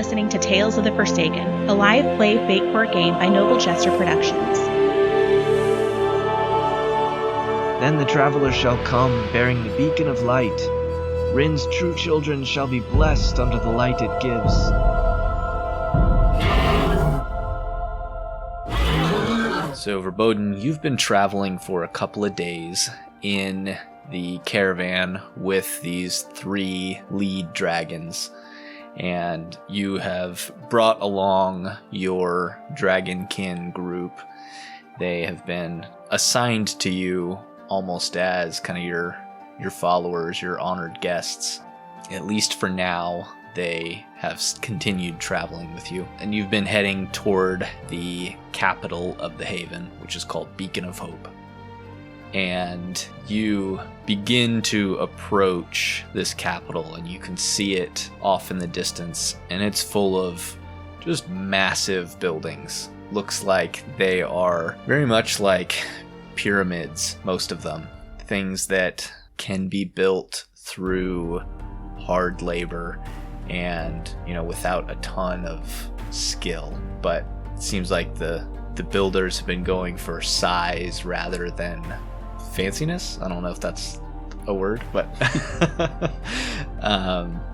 listening to Tales of the Forsaken, a live play fake board game by Noble Jester Productions. Then the traveler shall come, bearing the beacon of light. Rin's true children shall be blessed under the light it gives. So, Verboden, you've been traveling for a couple of days in the caravan with these 3 lead dragons, and you have brought along your dragonkin group. They have been assigned to you almost as kind of your followers, your honored guests. At least for now, they have continued traveling with you, and you've been heading toward the capital of the Haven, which is called Beacon of Hope. And you begin to approach this capital, and you can see it off in the distance, and it's full of just massive buildings. Looks like they are very much like pyramids, most of them. Things that can be built through hard labor and, without a ton of skill. But it seems like the builders have been going for size rather than fanciness. I don't know if that's a word, but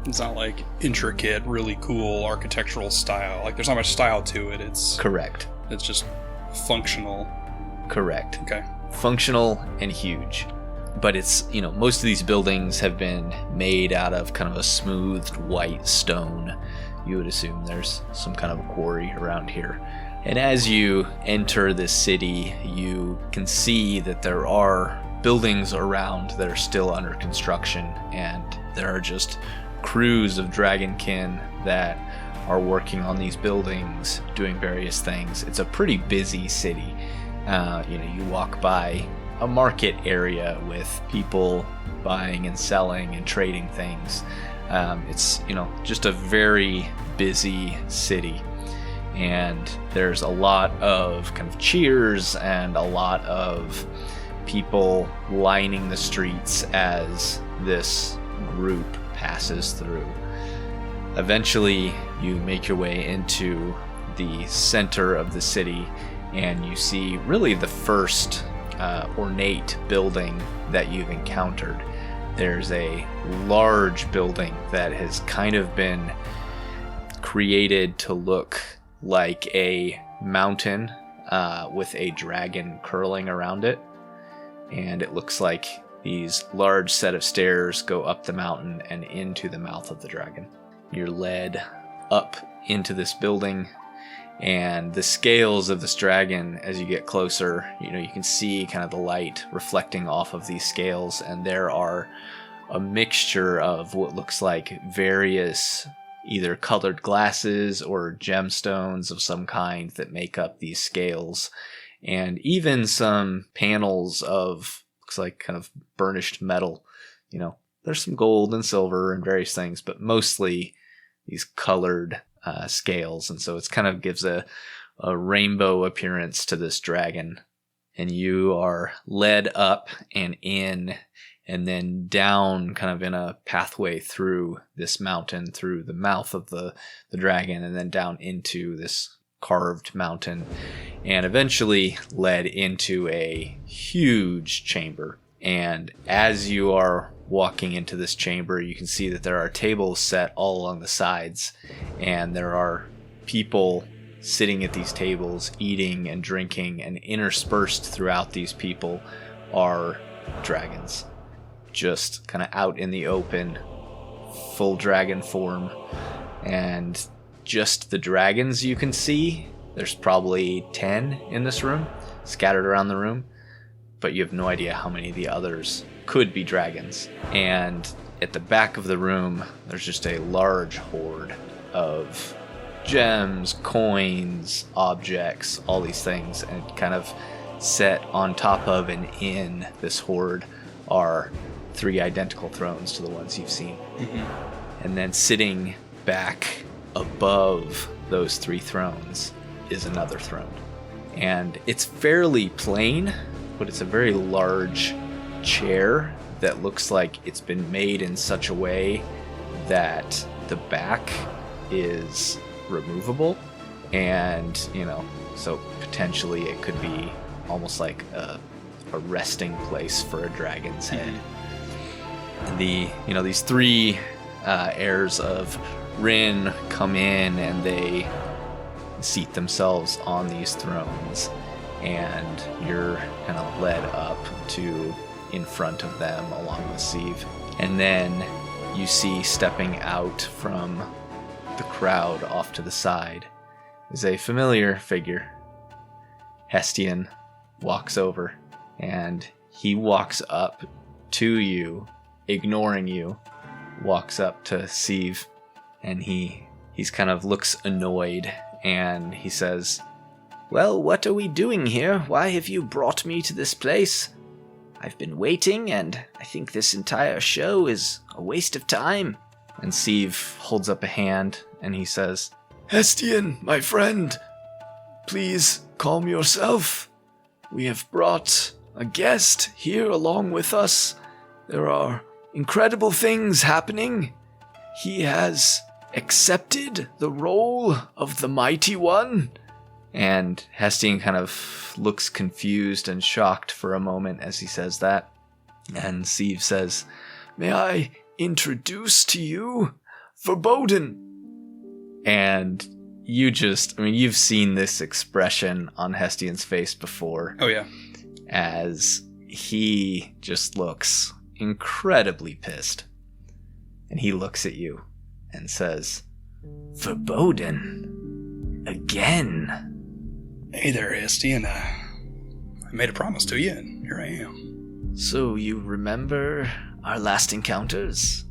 it's not like intricate, really cool architectural style. Like, there's not much style to it. It's correct. It's just functional. Correct. Okay. Functional and huge. But it's, most of these buildings have been made out of kind of a smoothed white stone. You would assume there's some kind of a quarry around here. And as you enter this city, you can see that there are buildings around that are still under construction, and there are just crews of dragonkin that are working on these buildings, doing various things. It's a pretty busy city. You walk by a market area with people buying and selling and trading things. It's, just a very busy city. And there's a lot of kind of cheers and a lot of people lining the streets as this group passes through. Eventually, you make your way into the center of the city, and you see really the first ornate building that you've encountered. There's a large building that has kind of been created to look like a mountain with a dragon curling around it. And it looks like these large set of stairs go up the mountain and into the mouth of the dragon. You're led up into this building, and the scales of this dragon, as you get closer, you can see kind of the light reflecting off of these scales, and there are a mixture of what looks like various either colored glasses or gemstones of some kind that make up these scales, and even some panels of, looks like kind of burnished metal. There's some gold and silver and various things, but mostly these colored scales, and so it's kind of gives a rainbow appearance to this dragon. And you are led up and in and then down kind of in a pathway through this mountain, through the mouth of the dragon, and then down into this carved mountain, and eventually led into a huge chamber. And as you are walking into this chamber, you can see that there are tables set all along the sides, and there are people sitting at these tables eating and drinking, and interspersed throughout these people are dragons, just kind of out in the open, full dragon form. And just the dragons you can see, there's probably 10 in this room, scattered around the room, but you have no idea how many of the others could be dragons. And at the back of the room, there's just a large hoard of gems, coins, objects, all these things, and kind of set on top of and in this hoard are 3 identical thrones to the ones you've seen. Mm-hmm. And then sitting back above those 3 thrones is another throne. And it's fairly plain, but it's a very large chair that looks like it's been made in such a way that the back is removable, and so potentially it could be almost like a resting place for a dragon's head. These three heirs of Rin come in and they seat themselves on these thrones, and you're kind of led up to in front of them along with Sieve. And then you see stepping out from the crowd off to the side is a familiar figure. Hestian walks over, and he walks up to you, ignoring you, walks up to Sieve, and he's kind of looks annoyed, and he says, "Well, what are we doing here? Why have you brought me to this place? I've been waiting, and I think this entire show is a waste of time." And Sieve holds up a hand, and he says, "Hestian, my friend, please calm yourself. We have brought a guest here along with us. There are incredible things happening. He has accepted the role of the Mighty One." And Hestian kind of looks confused and shocked for a moment as he says that. And Sieve says, "May I introduce to you Verboden?" And you've seen this expression on Hestian's face before. Oh, yeah. As he just looks incredibly pissed. And he looks at you and says, "Verboden? Again?" Hey there, Hestian. I made a promise to you, and here I am. "So you remember our last encounters?"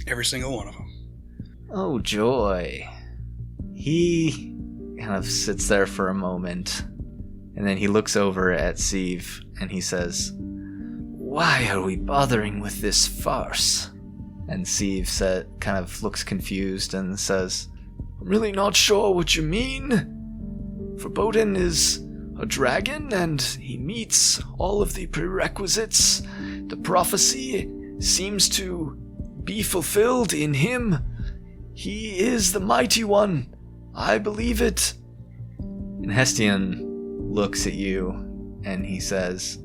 Every single one of them. "Oh, joy." He kind of sits there for a moment, and then he looks over at Sieve, and he says, "Why are we bothering with this farce?" And Sieve kind of looks confused and says, "I'm really not sure what you mean. Verboden is a dragon, and he meets all of the prerequisites. The prophecy seems to be fulfilled in him. He is the Mighty One. I believe it." And Hestian looks at you, and he says,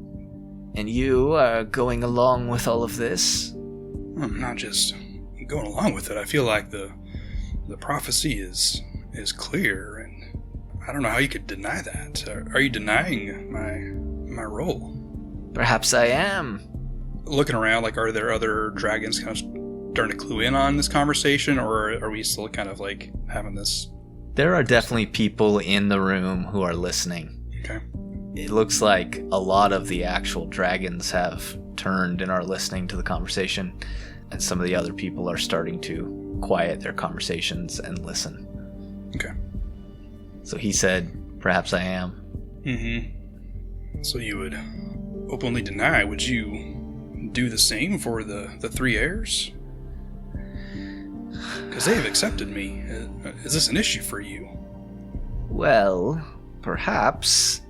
"And you are going along with all of this?" I'm not just going along with it. I feel like the prophecy is clear, and I don't know how you could deny that. Are you denying my role? "Perhaps I am." Looking around, like, are there other dragons kind of starting to clue in on this conversation, or are we still kind of like having this? There are definitely people in the room who are listening. Okay. It looks like a lot of the actual dragons have turned and are listening to the conversation, and some of the other people are starting to quiet their conversations and listen. Okay. So he said, "Perhaps I am." Mm-hmm. So you would openly deny. Would you do the same for the three heirs? Because they have accepted me. Is this an issue for you? "Well, perhaps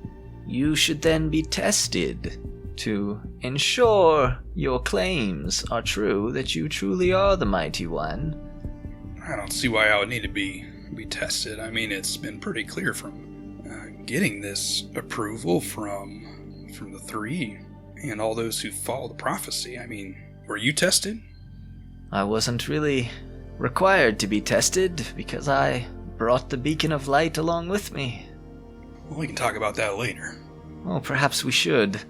you should then be tested to ensure your claims are true, that you truly are the Mighty One." I don't see why I would need to be tested. I mean, it's been pretty clear from getting this approval from the three and all those who follow the prophecy. I mean, were you tested? "I wasn't really required to be tested because I brought the beacon of light along with me." Well, we can talk about that later. Well, perhaps we should.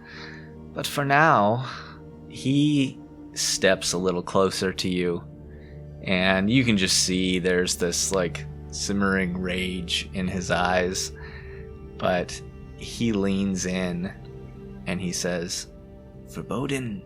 But for now, he steps a little closer to you, and you can just see there's this, like, simmering rage in his eyes. But he leans in, and he says, "Verboden,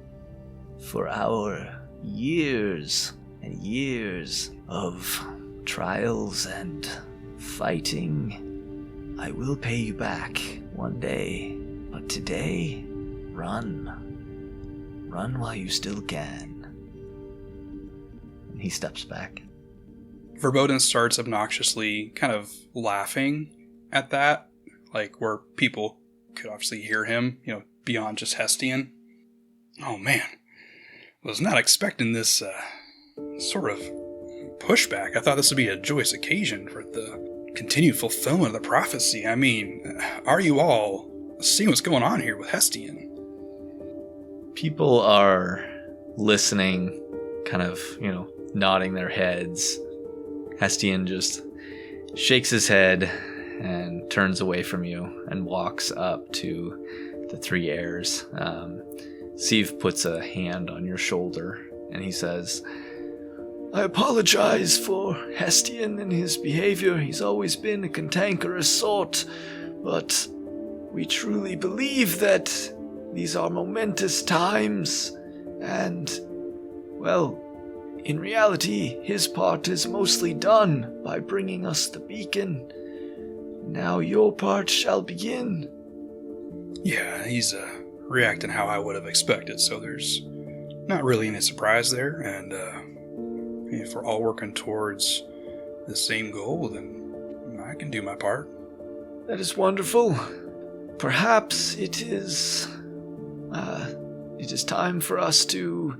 for our years and years of trials and fighting, I will pay you back one day. But today, run. Run while you still can." And he steps back. Verboden starts obnoxiously kind of laughing at that, like where people could obviously hear him, beyond just Hestian. Oh man, was not expecting this sort of pushback. I thought this would be a joyous occasion for the continued fulfillment of the prophecy. I mean, are you all seeing what's going on here with Hestian? People are listening, kind of, nodding their heads. Hestian just shakes his head and turns away from you and walks up to the three heirs. Sieve puts a hand on your shoulder and he says, I apologize for Hestian and his behavior. He's always been a cantankerous sort, but we truly believe that these are momentous times, and, well, in reality, his part is mostly done by bringing us the beacon. Now your part shall begin. Yeah, he's reacting how I would have expected, so there's not really any surprise there, and if we're all working towards the same goal, then I can do my part. That is wonderful. Perhaps it is time for us to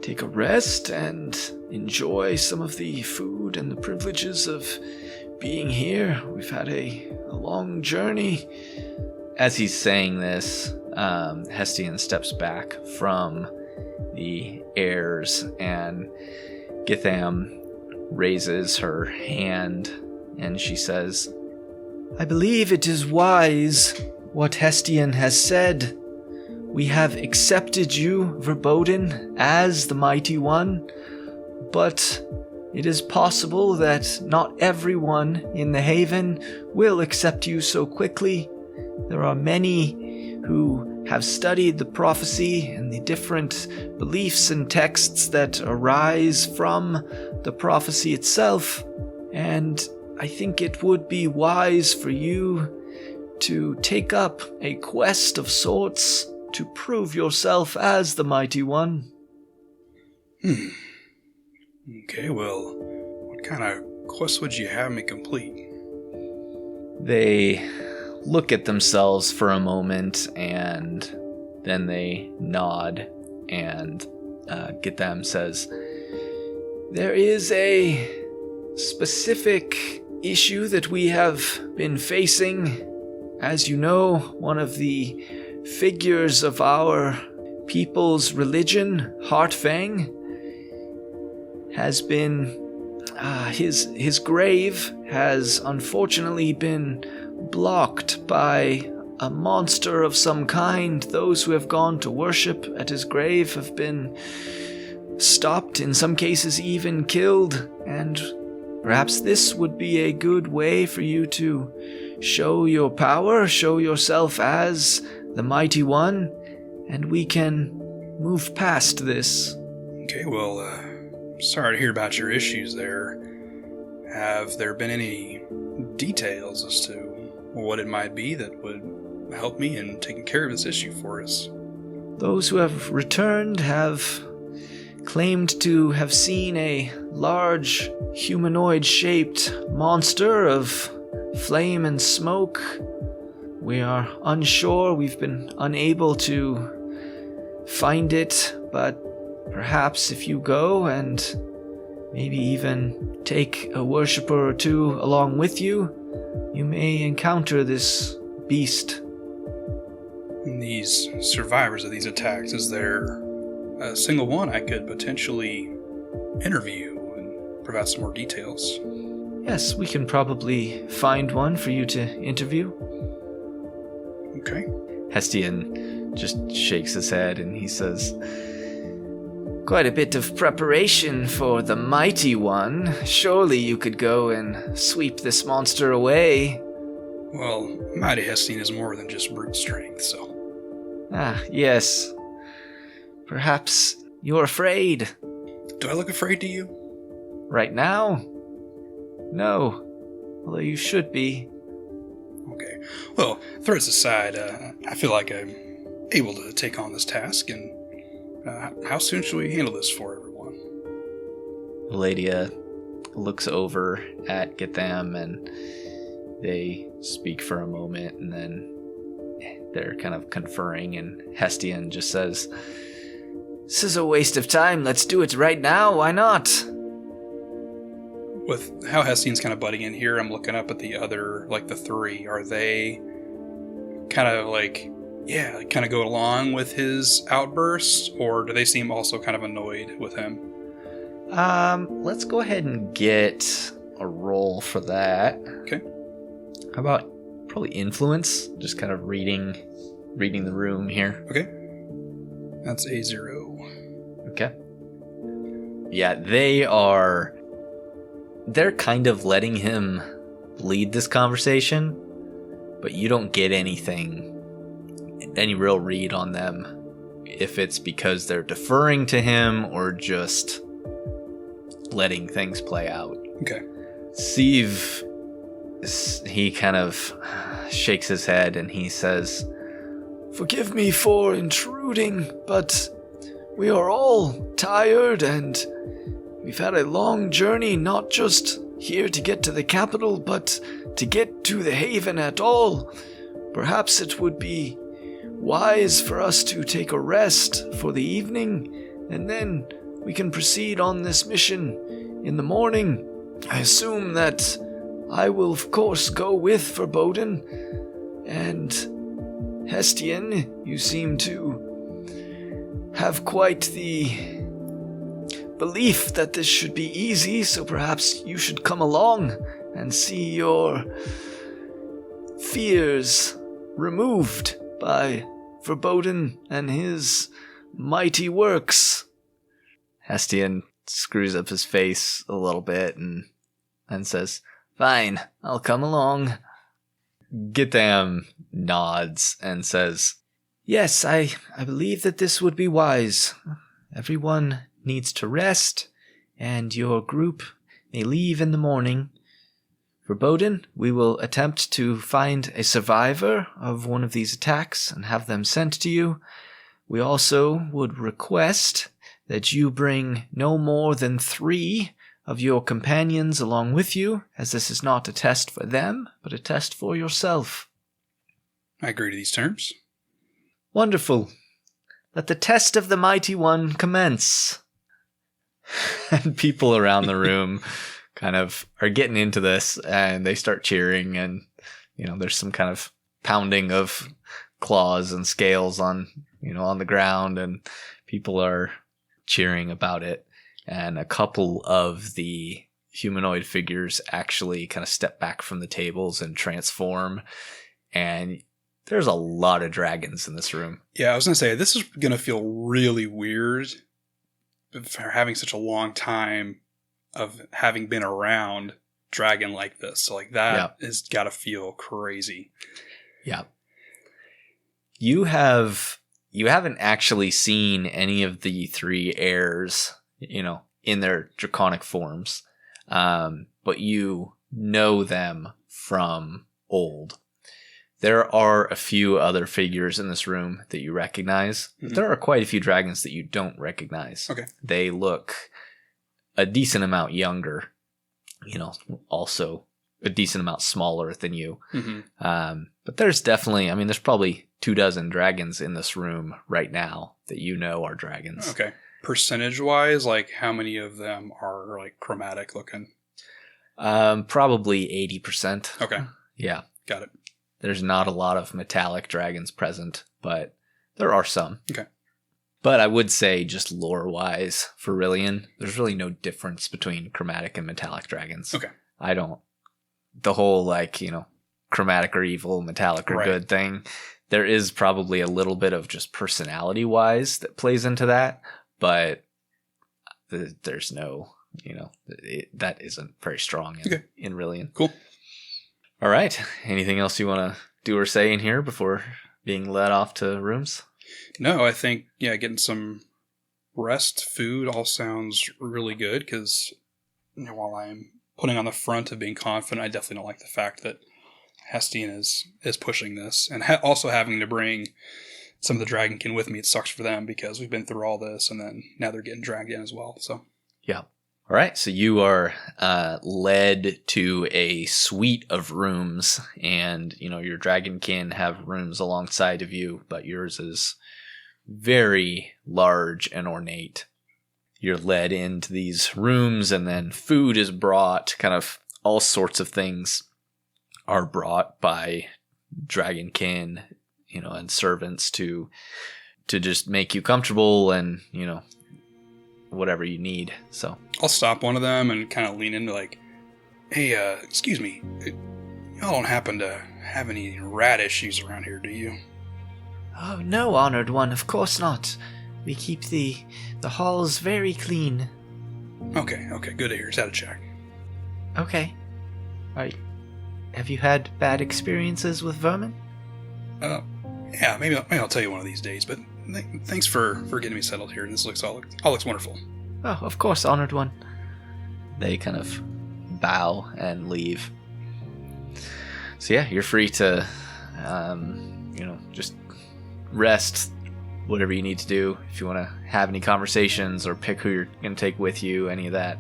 take a rest and enjoy some of the food and the privileges of being here. We've had a long journey. As he's saying this, Hestian steps back from the heirs, and Githam raises her hand and she says, I believe it is wise what Hestian has said. We have accepted you, Verboden, as the Mighty One, but it is possible that not everyone in the Haven will accept you so quickly. There are many who have studied the prophecy and the different beliefs and texts that arise from the prophecy itself, and I think it would be wise for you to take up a quest of sorts to prove yourself as the Mighty One. Okay, well, what kind of quest would you have me complete? They look at themselves for a moment, and then they nod, and Githam says, there is a specific issue that we have been facing. As you know, one of the figures of our people's religion, Hartfang, has been, his grave has unfortunately been blocked by a monster of some kind. Those who have gone to worship at his grave have been stopped, in some cases even killed, and perhaps this would be a good way for you to show your power, show yourself as the Mighty One, and we can move past this. Okay, well, sorry to hear about your issues there. Have there been any details as to what it might be that would help me in taking care of this issue for us? Those who have returned have claimed to have seen a large humanoid-shaped monster of flame and smoke. We are unsure. We've been unable to find it, but perhaps if you go and maybe even take a worshipper or two along with you, you may encounter this beast. And these survivors of these attacks, is there a single one I could potentially interview and provide some more details? Yes, we can probably find one for you to interview. Okay. Hestian just shakes his head and he says, quite a bit of preparation for the Mighty One. Surely you could go and sweep this monster away. Well, Mighty Hestian is more than just brute strength, so... Ah, yes. Perhaps you're afraid. Do I look afraid to you? Right now? No. Although you should be. Okay. Well, threats aside, I feel like I'm able to take on this task, and how soon should we handle this for everyone? Ladia looks over at Githam and they speak for a moment and then they're kind of conferring, and Hestian just says, this is a waste of time. Let's do it right now. Why not? With how Hestian's kind of butting in here, I'm looking up at the other, like the three. Are they kind of like, yeah, kind of go along with his outbursts, or do they seem also kind of annoyed with him? Let's go ahead and get a roll for that. Okay. How about probably influence? Just kind of reading the room here. Okay. That's a 0. Okay. Yeah, they're kind of letting him lead this conversation, but you don't get any real read on them, if it's because they're deferring to him or just letting things play out. Okay. Steve, he kind of shakes his head and he says, "Forgive me for intruding, but we are all tired and we've had a long journey, not just here to get to the capital, but to get to the haven at all. Perhaps it would be wise for us to take a rest for the evening, and then we can proceed on this mission in the morning. I assume that I will, of course, go with Verboden, and Hestian, you seem to have quite the belief that this should be easy, so perhaps you should come along and see your fears removed by Verboden and his mighty works." Hestian screws up his face a little bit and says, "Fine, I'll come along." Githam nods and says, "Yes, I believe that this would be wise. Everyone needs to rest, and your group may leave in the morning. Verboden, we will attempt to find a survivor of one of these attacks and have them sent to you. We also would request that you bring no more than 3 of your companions along with you, as this is not a test for them, but a test for yourself." I agree to these terms. "Wonderful. Let the test of the Mighty One commence." And people around the room kind of are getting into this, and they start cheering, and there's some kind of pounding of claws and scales on the ground, and people are cheering about it. And a couple of the humanoid figures actually kind of step back from the tables and transform, and there's a lot of dragons in this room. Yeah, I was going to say, this is going to feel really weird for having such a long time of having been around dragon like this. So like that has got to feel crazy. Yeah. You haven't actually seen any of the 3 heirs, in their draconic forms. But you know them from old. There are a few other figures in this room that you recognize. Mm-hmm. There are quite a few dragons that you don't recognize. Okay. They look a decent amount younger, also a decent amount smaller than you. Mm-hmm. But there's definitely, there's probably 24 dragons in this room right now that are dragons. Okay. Percentage-wise, like how many of them are like chromatic looking? Probably 80%. Okay. Yeah. Got it. There's not a lot of metallic dragons present, but there are some. Okay. But I would say, just lore-wise, for Rillian, there's really no difference between chromatic and metallic dragons. Okay. The whole, chromatic are evil, metallic are good thing, there is probably a little bit of just personality-wise that plays into that, but there's no, that isn't very strong in Rillian. Cool. All right. Anything else you want to do or say in here before being led off to rooms? No, I think, getting some rest, food all sounds really good because while I'm putting on the front of being confident, I definitely don't like the fact that Hestian is pushing this and also having to bring some of the dragonkin with me. It sucks for them because we've been through all this and then now they're getting dragged in as well. So yeah. All right, so you are led to a suite of rooms, and your dragonkin have rooms alongside of you, but yours is very large and ornate. You're led into these rooms, and then food is brought. Kind of all sorts of things are brought by dragonkin, and servants to just make you comfortable and, whatever you need. So I'll stop one of them and kind of lean into like, hey, excuse me, y'all don't happen to have any rat issues around here, do you? Oh, no, honored one, of course not. We keep the halls very clean. Okay, good to hear. Just had to check. Okay. Have you had bad experiences with vermin? Yeah, maybe I'll tell you one of these days, but thanks for getting me settled here. This looks all looks wonderful. Oh, of course, honored one. they kind of bow and leave. So yeah, you're free to, just rest, whatever you need to do. If you want to have any conversations or pick who you're going to take with you, any of that.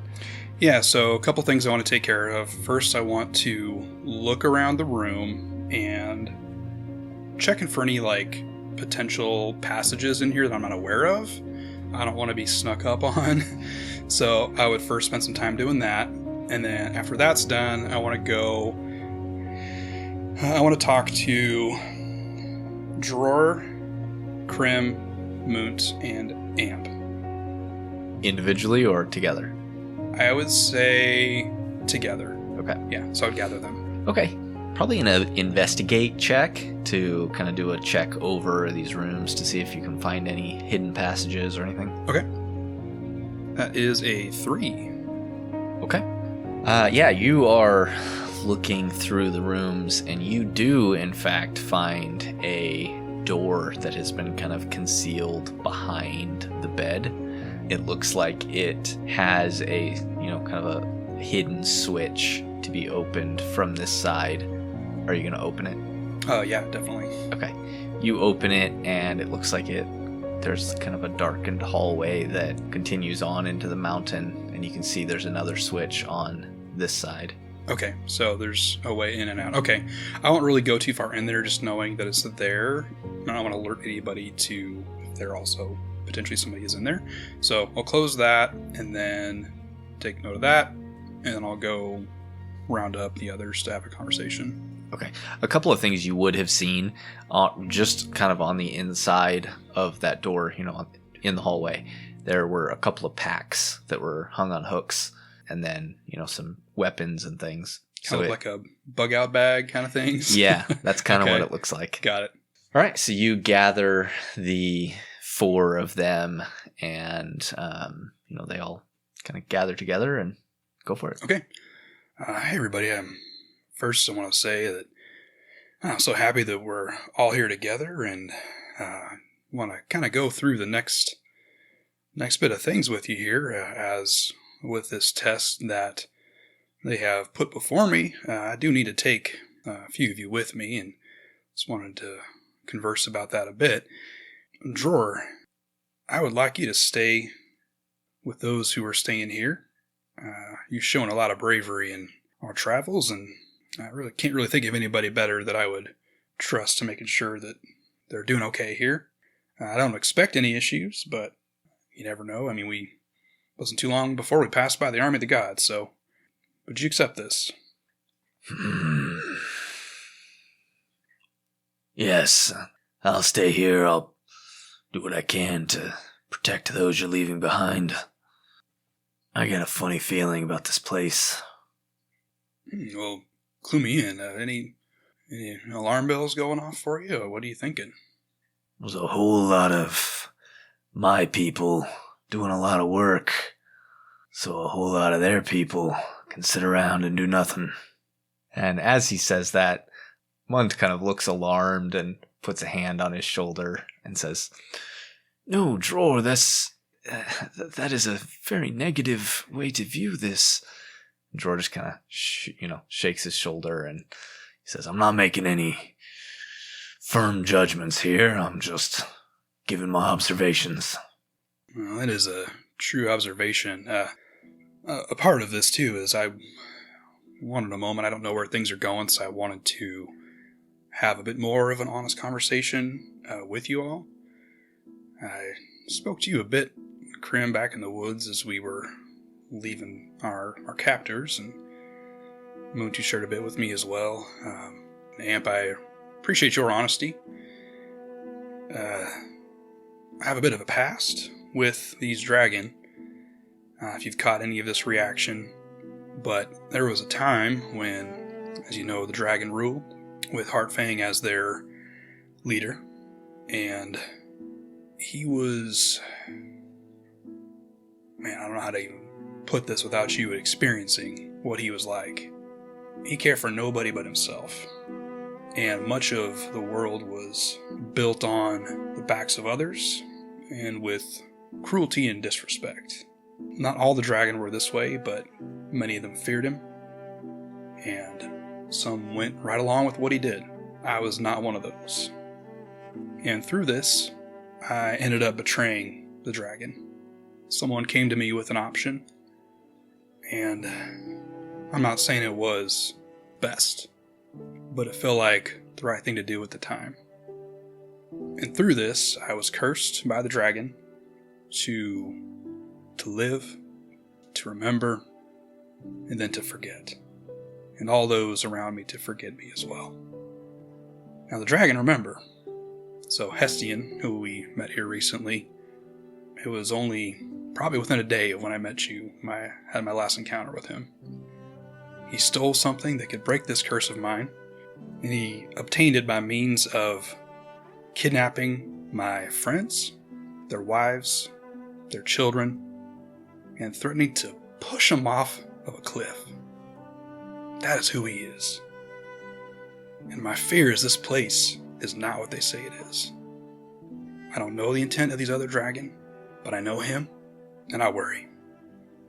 Yeah, so a couple things I want to take care of. First, I want to look around the room and checking for any, potential passages in here that I'm not aware of. I don't want to be snuck up on. So I would first spend some time doing that. And then after that's done, I want to talk to Dror, Krim, Moont, and Amp. Individually or together? I would say together. Okay. Yeah, so I would gather them. Okay. Probably an investigate check to kind of do a check over these rooms to see if you can find any hidden passages or anything. Okay. That is a 3. Okay. Yeah, you are looking through the rooms, and you do, in fact, find a door that has been kind of concealed behind the bed. It looks like it has a, kind of a hidden switch to be opened from this side. Are you going to open it? Yeah, definitely. Okay. You open it, and it looks like there's kind of a darkened hallway that continues on into the mountain, and you can see there's another switch on this side. Okay, so there's a way in and out. Okay, I won't really go too far in there, just knowing that it's there. I don't want to alert anybody to if there also potentially somebody is in there. So I'll close that, and then take note of that, and then I'll go round up the others to have a conversation. Okay. A couple of things you would have seen just kind of on the inside of that door, in the hallway. There were a couple of packs that were hung on hooks, and then, some weapons and things. Kind of like a bug out bag kind of things? Yeah, that's kind of Okay. what it looks like. Got it. All right, so you gather the 4 of them, and, they all kind of gather together and go for it. Okay. Hey, everybody. First, I want to say that I'm so happy that we're all here together, and want to kind of go through the next bit of things with you here, as with this test that they have put before me. I do need to take a few of you with me, and just wanted to converse about that a bit. Dror, I would like you to stay with those who are staying here. You've shown a lot of bravery in our travels, and I really can't really think of anybody better that I would trust to making sure that they're doing okay here. I don't expect any issues, but you never know. I mean, we wasn't too long before we passed by the army of the gods, so would you accept this? Yes, I'll stay here. I'll do what I can to protect those you're leaving behind. I got a funny feeling about this place. Well, clue me in. Any alarm bells going off for you, or what are you thinking? There's a whole lot of my people doing a lot of work, so a whole lot of their people can sit around and do nothing. And as he says that, Mund kind of looks alarmed and puts a hand on his shoulder and says, No, Dror, that is a very negative way to view this. Dror just kind of, shakes his shoulder and He says, I'm not making any firm judgments here. I'm just giving my observations. Well, that is a true observation. A part of this, too, is I wanted a moment. I don't know where things are going, so I wanted to have a bit more of an honest conversation with you all. I spoke to you a bit Krim back in the woods as we were leaving our captors, and Moonty shared a bit with me as well. Amp, I appreciate your honesty. I have a bit of a past with these dragon, if you've caught any of this reaction, but there was a time when, as you know, the dragon ruled, with Heartfang as their leader, and he was... Man, I don't know how to even put this without you experiencing what he was like. He cared for nobody but himself, and much of the world was built on the backs of others, and with cruelty and disrespect. Not all the dragon were this way, but many of them feared him, and some went right along with what he did. I was not one of those. And through this, I ended up betraying the dragon. Someone came to me with an option, and I'm not saying it was best, but it felt like the right thing to do at the time. And through this, I was cursed by the dragon to live, to remember, and then to forget. And all those around me to forget me as well. Now the dragon, remember. So Hestian, who we met here recently, it was only probably within a day of when I met you, had my last encounter with him. He stole something that could break this curse of mine, and he obtained it by means of kidnapping my friends, their wives, their children, and threatening to push them off of a cliff. That is who he is. And my fear is this place is not what they say it is. I don't know the intent of these other dragon, but I know him, and I worry.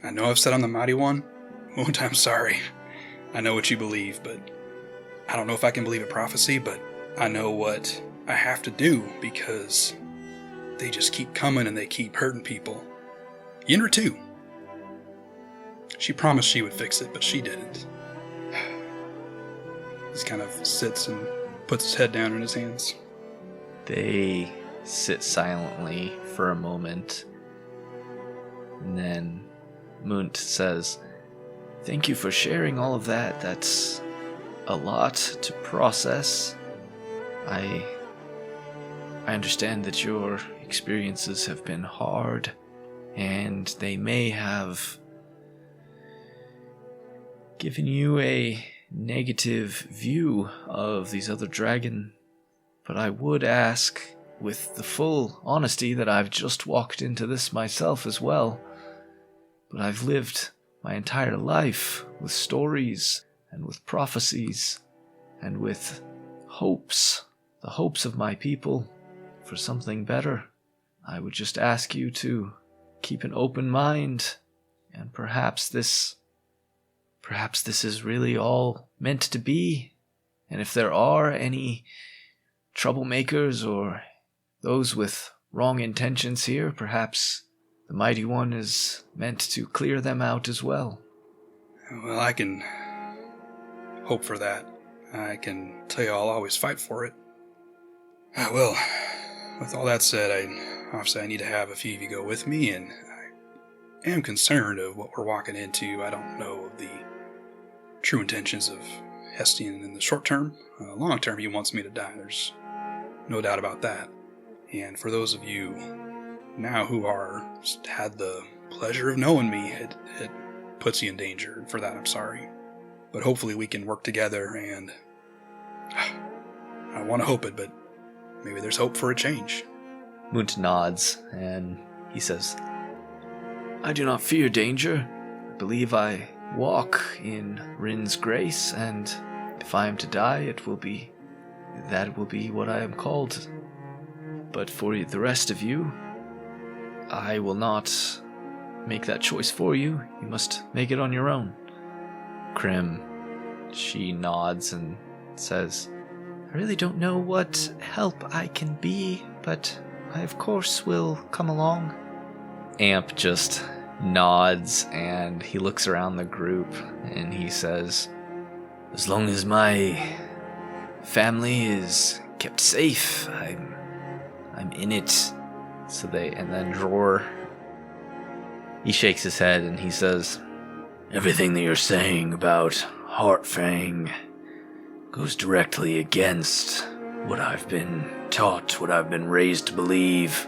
I know I've said I'm the mighty one. Moont, I'm sorry. I know what you believe, but I don't know if I can believe a prophecy, but I know what I have to do because they just keep coming and they keep hurting people. Yenra too. She promised she would fix it, but she didn't. He kind of sits and puts his head down in his hands. They sit silently for a moment, and then Moont says, "Thank you for sharing all of that. That's a lot to process. I understand that your experiences have been hard, and they may have given you a negative view of these other dragon, but I would ask, with the full honesty that I've just walked into this myself as well, but I've lived my entire life with stories and with prophecies and with hopes, the hopes of my people for something better. I would just ask you to keep an open mind, and perhaps this is really all meant to be. And if there are any troublemakers or those with wrong intentions here, perhaps the Mighty One is meant to clear them out as well." Well, I can hope for that. I can tell you I'll always fight for it. Well, with all that said, obviously I need to have a few of you go with me, and I am concerned of what we're walking into. I don't know of the true intentions of Hestian in the short term. Long term, he wants me to die. There's no doubt about that. And for those of you now who had the pleasure of knowing me, it puts you in danger. And for that, I'm sorry. But hopefully we can work together, and I want to hope it, but maybe there's hope for a change. Moont nods, and he says, "I do not fear danger. I believe I walk in Rin's grace, and if I am to die, that will be what I am called. But for the rest of you, I will not make that choice for you. You must make it on your own." Krim, she nods and says, "I really don't know what help I can be, but I of course will come along." Amp just nods, and he looks around the group and he says, "As long as my family is kept safe, I'm in it." and then Dror He shakes his head and he says, Everything that you're saying about Heartfang goes directly against what I've been taught, what I've been raised to believe.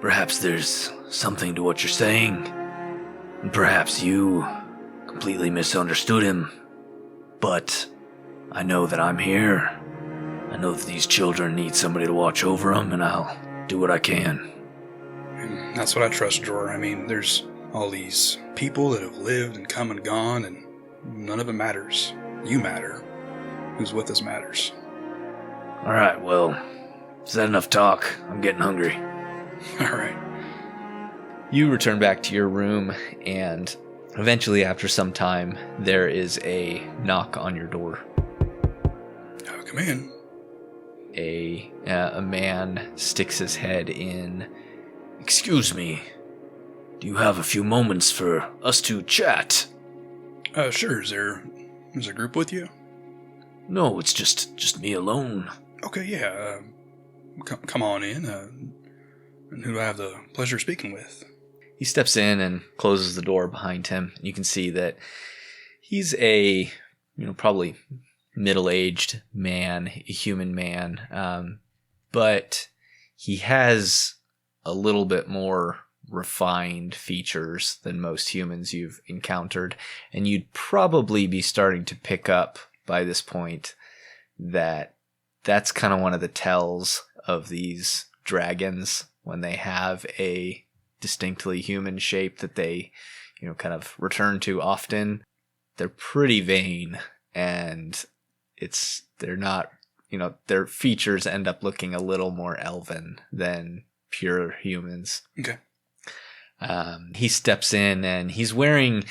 Perhaps there's something to what you're saying, and perhaps you completely misunderstood him. But I know that I'm here. I know that these children need somebody to watch over them, and I'll do what I can. And that's what I trust, Jor. I mean, there's all these people that have lived and come and gone, and none of it matters. You matter. Who's with us matters. Alright, well, is that enough talk? I'm getting hungry. All right. You return back to your room, and eventually, after some time, there is a knock on your door. Oh, come in. A man sticks his head in. Excuse me. Do you have a few moments for us to chat? Sure. Is there a group with you? No, it's just me alone. Okay, yeah. Come on in. And who do I have the pleasure of speaking with? He steps in and closes the door behind him. You can see that he's a, probably middle-aged man, a human man, but he has a little bit more refined features than most humans you've encountered, and you'd probably be starting to pick up by this point that that's kind of one of the tells of these dragons when they have a distinctly human shape that they, kind of return to often. They're pretty vain, and they're not, their features end up looking a little more elven than pure humans. Okay. He steps in and he's wearing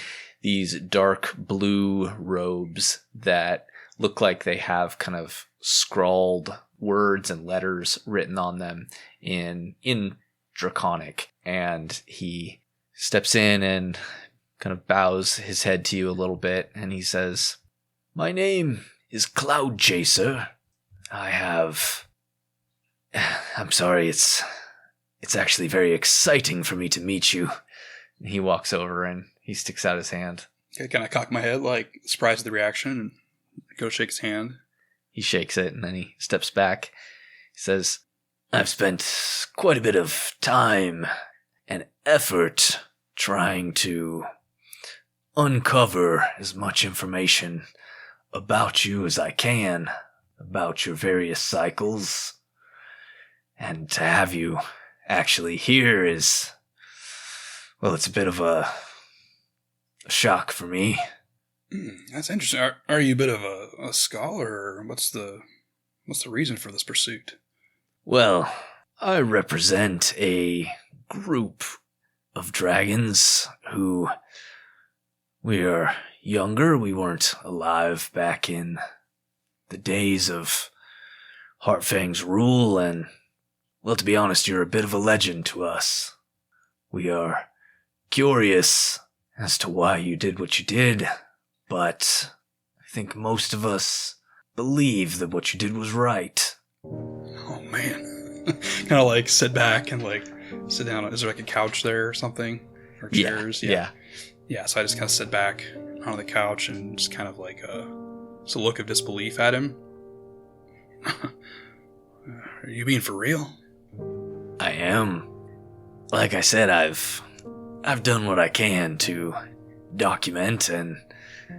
these dark blue robes that look like they have kind of scrawled words and letters written on them in Draconic. And he steps in and kind of bows his head to you a little bit, and he says, My name is Cloud Chaser. I'm sorry, it's actually very exciting for me to meet you. and he walks over and he sticks out his hand. Okay, kind of cock my head, like surprised at the reaction, and go shake his hand. He shakes it and then he steps back. He says, I've spent quite a bit of time and effort trying to uncover as much information about you as I can, about your various cycles. And to have you actually here is, well, it's a bit of a shock for me. That's interesting. Are you a bit of a scholar, or what's the reason for this pursuit? Well, I represent a group of dragons who, we are younger. We weren't alive back in the days of Heartfang's rule, and, well, to be honest, you're a bit of a legend to us. We are curious as to why you did what you did, but I think most of us believe that what you did was right. Oh, man. Kind of like sit back and like sit down. Is there like a couch there or something? Or chairs? Yeah. Yeah, so I just kind of sit back on the couch and just kind of like just a look of disbelief at him. Are you being for real? I am. Like I said, I've done what I can to document and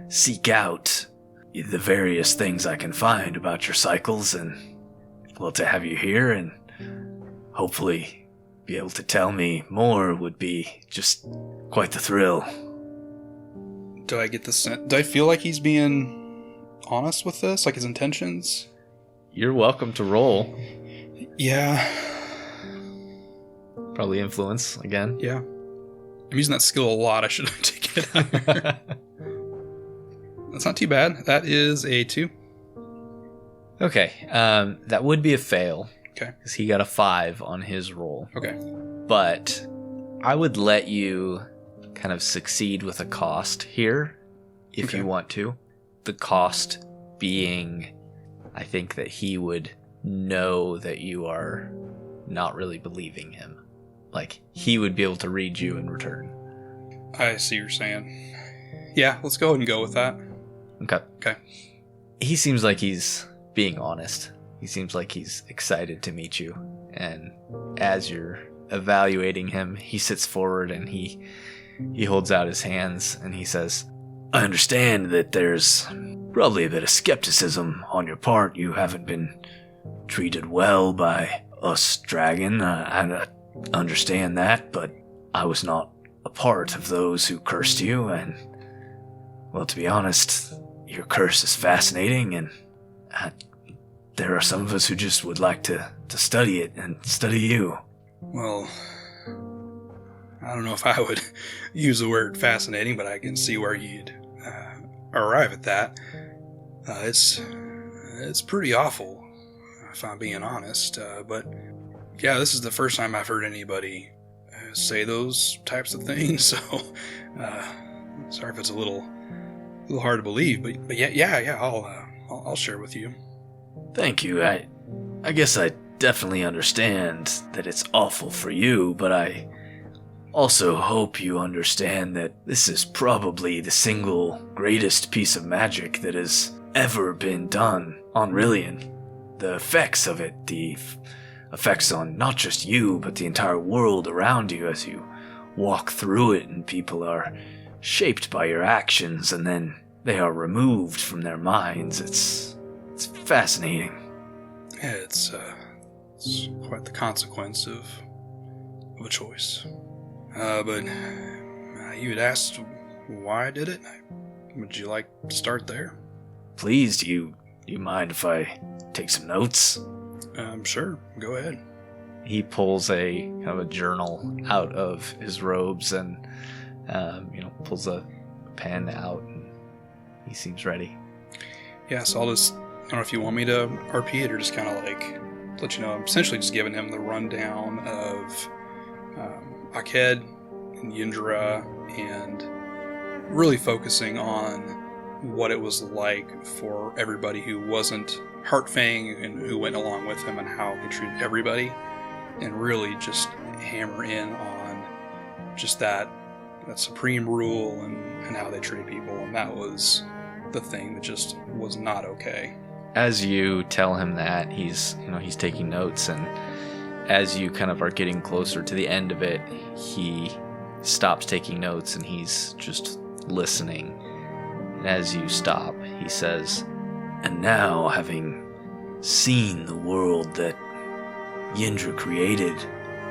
seek out the various things I can find about your cycles, and, well, to have you here and hopefully be able to tell me more would be just quite the thrill. Do I get the sense? Do I feel like he's being honest with this? Like his intentions? You're welcome to roll. Yeah. Probably influence again. Yeah. I'm using that skill a lot. I should have taken it higher. That's not too bad. That is a 2. Okay, that would be a fail. Okay. Because he got a 5 on his roll. Okay. But I would let you kind of succeed with a cost here, if Okay. you want to. The cost being, I think that he would know that you are not really believing him. Like, he would be able to read you in return. I see what you're saying. Yeah, let's go ahead and go with that. Okay. He seems like he's being honest. He seems like he's excited to meet you. And as you're evaluating him, he sits forward and he holds out his hands and he says, I understand that there's probably a bit of skepticism on your part. You haven't been treated well by us dragon. I understand that, but I was not a part of those who cursed you, and, well, to be honest, your curse is fascinating, and there are some of us who just would like to study it and study you. Well, I don't know if I would use the word fascinating, but I can see where you'd arrive at that. It's pretty awful, if I'm being honest. But yeah, this is the first time I've heard anybody say those types of things. So sorry if it's a little hard to believe, but yeah, I'll share with you. Thank you. I guess I definitely understand that it's awful for you, but I also hope you understand that this is probably the single greatest piece of magic that has ever been done on Rillian. The effects of it, the effects on not just you, but the entire world around you as you walk through it, and people are shaped by your actions and then they are removed from their minds. It's fascinating. Yeah, it's quite the consequence of a choice. But you had asked why I did it. Would you like to start there? Please, do you mind if I take some notes? Sure. Go ahead. he pulls a kind of a journal out of his robes and pulls a pen out, and he seems ready. Yeah, so I don't know if you want me to RP it or just kind of like let you know. I'm essentially just giving him the rundown of Aked and Yindra, and really focusing on what it was like for everybody who wasn't Heartfang and who went along with him, and how he treated everybody, and really just hammer in on just that supreme rule and how they treat people, and that was the thing that just was not okay. As you tell him that, he's taking notes, and as you kind of are getting closer to the end of it, he stops taking notes and he's just listening. And as you stop, he says, "And now, having seen the world that Yindra created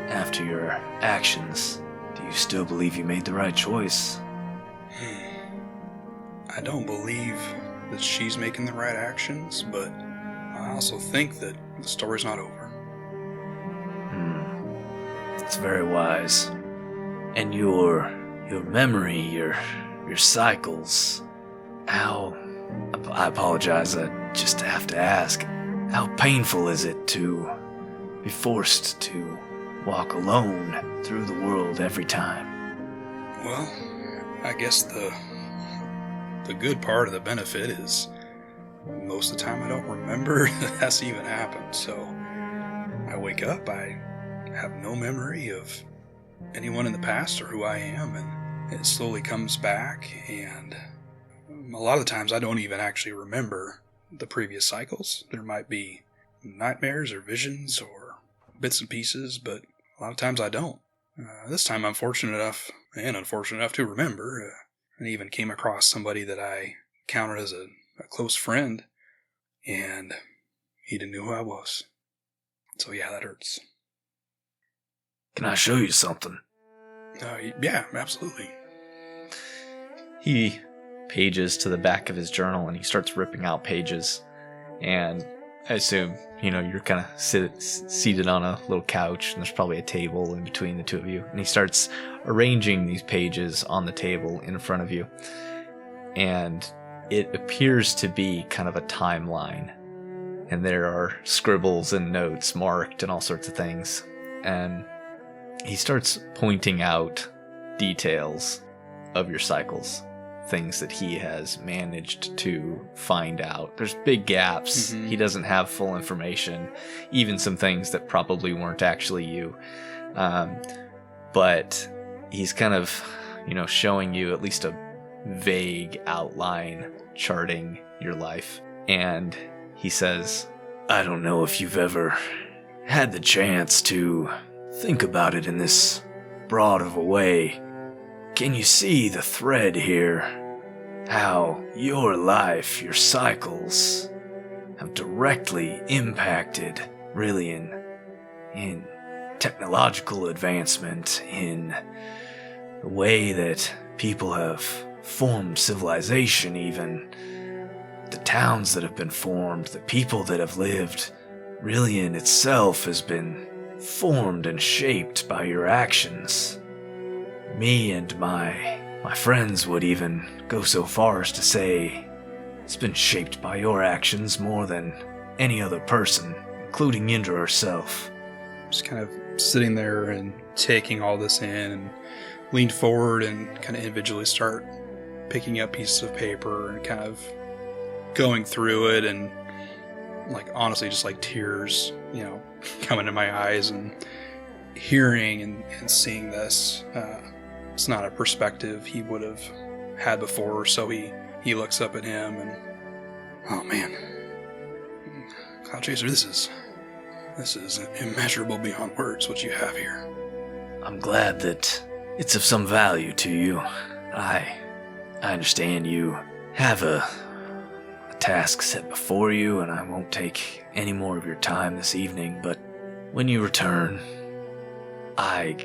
after your actions, do you still believe you made the right choice?" I don't believe that she's making the right actions, but I also think that the story's not over. It's very wise. And your memory, your cycles, how... I apologize, I just have to ask, how painful is it to be forced to walk alone through the world every time? Well, I guess the good part of the benefit is most of the time I don't remember that that's even happened. So I wake up, I have no memory of anyone in the past or who I am, and it slowly comes back, and a lot of the times I don't even actually remember the previous cycles. There might be nightmares or visions or bits and pieces, but a lot of times I don't. This time I'm fortunate enough to remember, and even came across somebody that I counted as a close friend, and he didn't know who I was. So yeah, that hurts. Can I show you something? Yeah, absolutely. he pages to the back of his journal and he starts ripping out pages. And I assume, you're kind of seated on a little couch, and there's probably a table in between the two of you. And he starts arranging these pages on the table in front of you. And it appears to be kind of a timeline. And there are scribbles and notes marked and all sorts of things. And he starts pointing out details of your cycles, things that he has managed to find out. There's big gaps. Mm-hmm. He doesn't have full information, even some things that probably weren't actually you. But he's kind of showing you at least a vague outline, charting your life. And he says, I don't know if you've ever had the chance to think about it in this broad of a way. Can you see the thread here? How your life, your cycles, have directly impacted Rillian in technological advancement, in the way that people have formed civilization even, the towns that have been formed, the people that have lived. Rillian itself has been formed and shaped by your actions. Me and my friends would even go so far as to say it's been shaped by your actions more than any other person, including Yindra herself. Just kind of sitting there and taking all this in, and leaned forward and kind of individually start picking up pieces of paper and kind of going through it, and honestly just tears, coming to my eyes, and hearing and seeing this. It's not a perspective he would have had before, so he looks up at him and, oh man, Cloud Chaser, this is immeasurable beyond words what you have here. I'm glad that it's of some value to you. I understand you have a task set before you, and I won't take any more of your time this evening, but when you return, I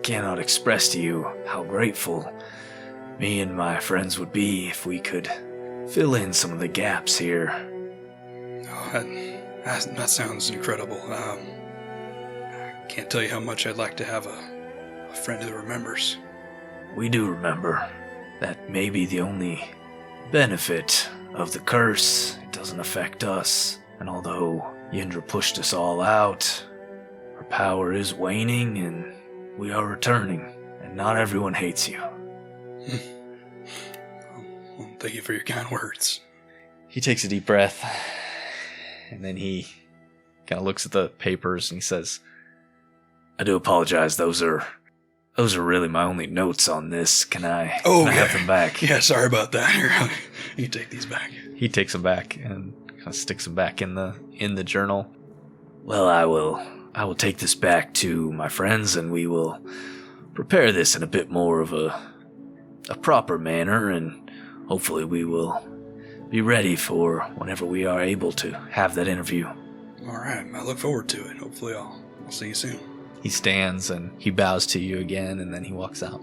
cannot express to you how grateful me and my friends would be if we could fill in some of the gaps here. Oh, that sounds incredible. I can't tell you how much I'd like to have a friend who remembers. We do remember. That may be the only benefit of the curse. It doesn't affect us. And although Yindra pushed us all out, our power is waning and we are returning. And not everyone hates you. Well, thank you for your kind words. he takes a deep breath, and then he kind of looks at the papers and he says, I do apologize. Those are really my only notes on this. Can I have them back? Yeah, sorry about that. Here, you take these back. He takes them back and kind of sticks them back in the journal. Well, I will take this back to my friends, and we will prepare this in a bit more of a proper manner, and hopefully we will be ready for whenever we are able to have that interview. All right, I look forward to it. Hopefully I'll see you soon. He stands and he bows to you again, and then he walks out.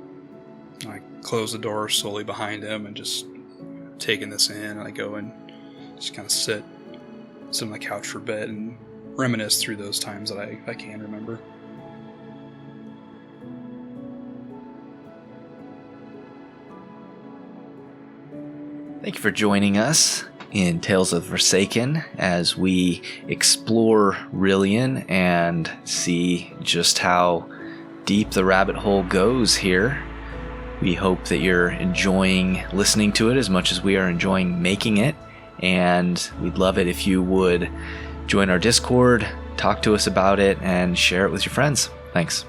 I close the door slowly behind him and just taking this in, and I go and just kind of sit on the couch for a bit and reminisce through those times that I can remember. Thank you for joining us in Tales of the Forsaken as we explore Rillian and see just how deep the rabbit hole goes here. We hope that you're enjoying listening to it as much as we are enjoying making it, and we'd love it if you would join our Discord, talk to us about it, and share it with your friends. Thanks.